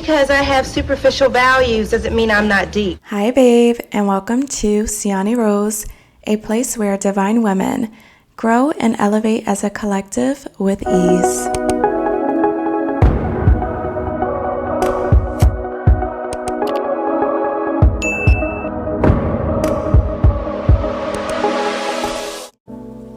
because I have superficial values doesn't mean I'm not deep. Hi babe, and welcome to Siani Rose, a place where divine women grow and elevate as a collective with ease.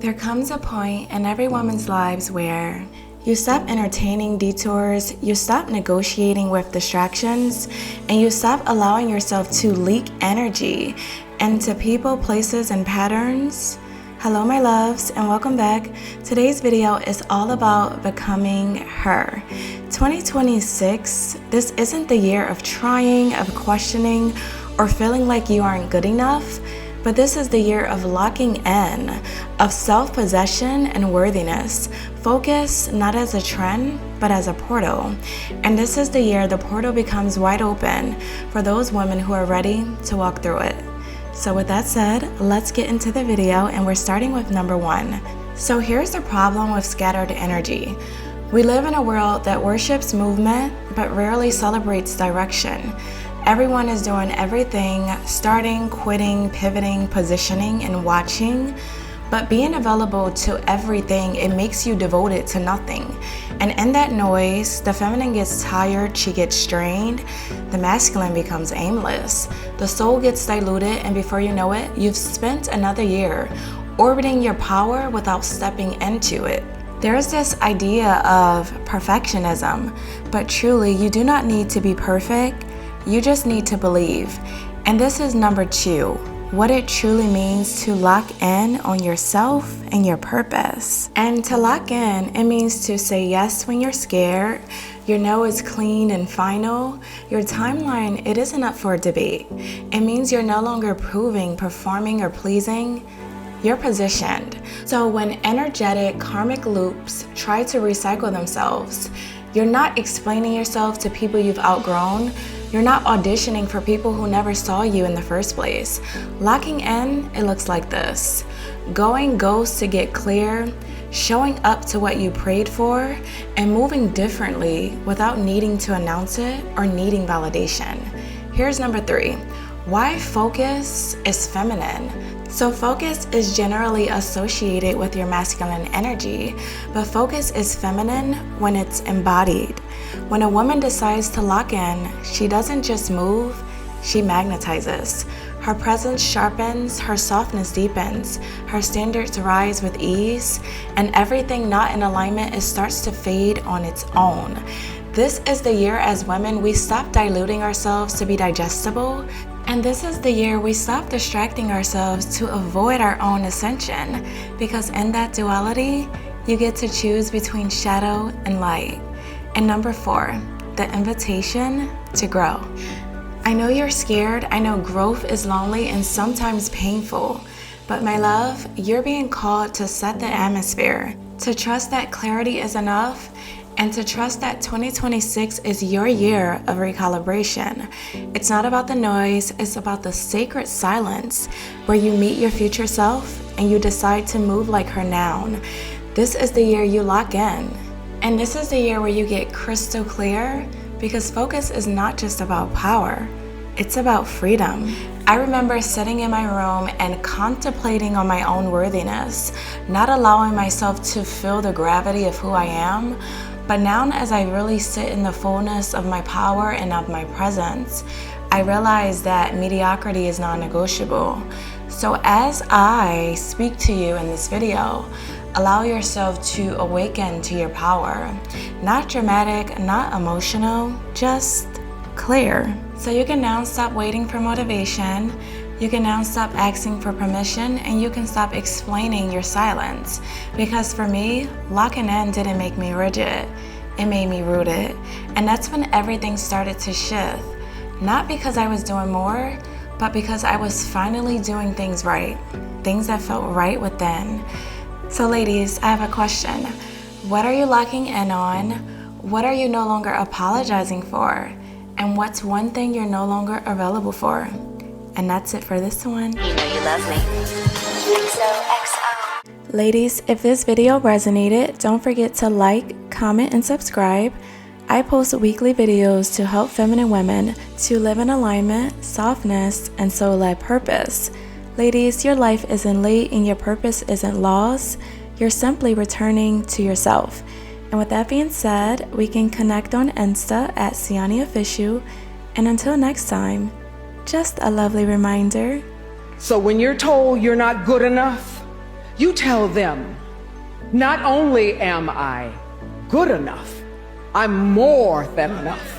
There comes a point in every woman's lives where you stop entertaining detours, you stop negotiating with distractions, and you stop allowing yourself to leak energy into people, places, and patterns. Hello my loves, and welcome back. Today's video is all about becoming her. 2026, this isn't the year of trying, of questioning, or feeling like you aren't good enough. But this is the year of locking in, of self-possession and worthiness. Focus not as a trend, but as a portal. And this is the year the portal becomes wide open for those women who are ready to walk through it. So with that said, let's get into the video, and we're starting with number 1. So here's the problem with scattered energy. We live in a world that worships movement, but rarely celebrates direction. Everyone is doing everything, starting, quitting, pivoting, positioning, and watching. But being available to everything, it makes you devoted to nothing. And in that noise, the feminine gets tired, she gets strained, the masculine becomes aimless. The soul gets diluted, and before you know it, you've spent another year orbiting your power without stepping into it. There's this idea of perfectionism, but truly, you do not need to be perfect. You just need to believe. And this is number 2, what it truly means to lock in on yourself and your purpose. And to lock in, it means to say yes when you're scared. Your no is clean and final. Your timeline, it isn't up for debate. It means you're no longer proving, performing, or pleasing. You're positioned. So when energetic karmic loops try to recycle themselves, you're not explaining yourself to people you've outgrown. You're not auditioning for people who never saw you in the first place. Locking in, it looks like this. Going ghost to get clear, showing up to what you prayed for, and moving differently without needing to announce it or needing validation. Here's number 3. Why focus is feminine. So focus is generally associated with your masculine energy, but focus is feminine when it's embodied. When a woman decides to lock in, she doesn't just move, she magnetizes. Her presence sharpens, her softness deepens, her standards rise with ease, and everything not in alignment, it starts to fade on its own. This is the year as women we stop diluting ourselves to be digestible. And this is the year we stop distracting ourselves to avoid our own ascension, because in that duality, you get to choose between shadow and light. And number 4, the invitation to grow. I know you're scared, I know growth is lonely and sometimes painful, but my love, you're being called to set the atmosphere, to trust that clarity is enough, and to trust that 2026 is your year of recalibration. It's not about the noise, it's about the sacred silence where you meet your future self and you decide to move like her now. This is the year you lock in. And this is the year where you get crystal clear, because focus is not just about power, it's about freedom. I remember sitting in my room and contemplating on my own worthiness, not allowing myself to feel the gravity of who I am. But now as I really sit in the fullness of my power and of my presence, I realize that mediocrity is non-negotiable. So as I speak to you in this video, allow yourself to awaken to your power. Not dramatic, not emotional, just clear. So you can now stop waiting for motivation. You can now stop asking for permission, and you can stop explaining your silence. Because for me, locking in didn't make me rigid, it made me rooted. And that's when everything started to shift. Not because I was doing more, but because I was finally doing things right. Things that felt right within. So ladies, I have a question. What are you locking in on? What are you no longer apologizing for? And what's one thing you're no longer available for? And that's it for this one. You know you love me. XOXO. Ladies, if this video resonated, don't forget to like, comment, and subscribe. I post weekly videos to help feminine women to live in alignment, softness, and soul-led purpose. Ladies, your life isn't late and your purpose isn't lost. You're simply returning to yourself. And with that being said, we can connect on Insta at Siani Official. And until next time, just a lovely reminder. So when you're told you're not good enough, you tell them, not only am I good enough, I'm more than enough.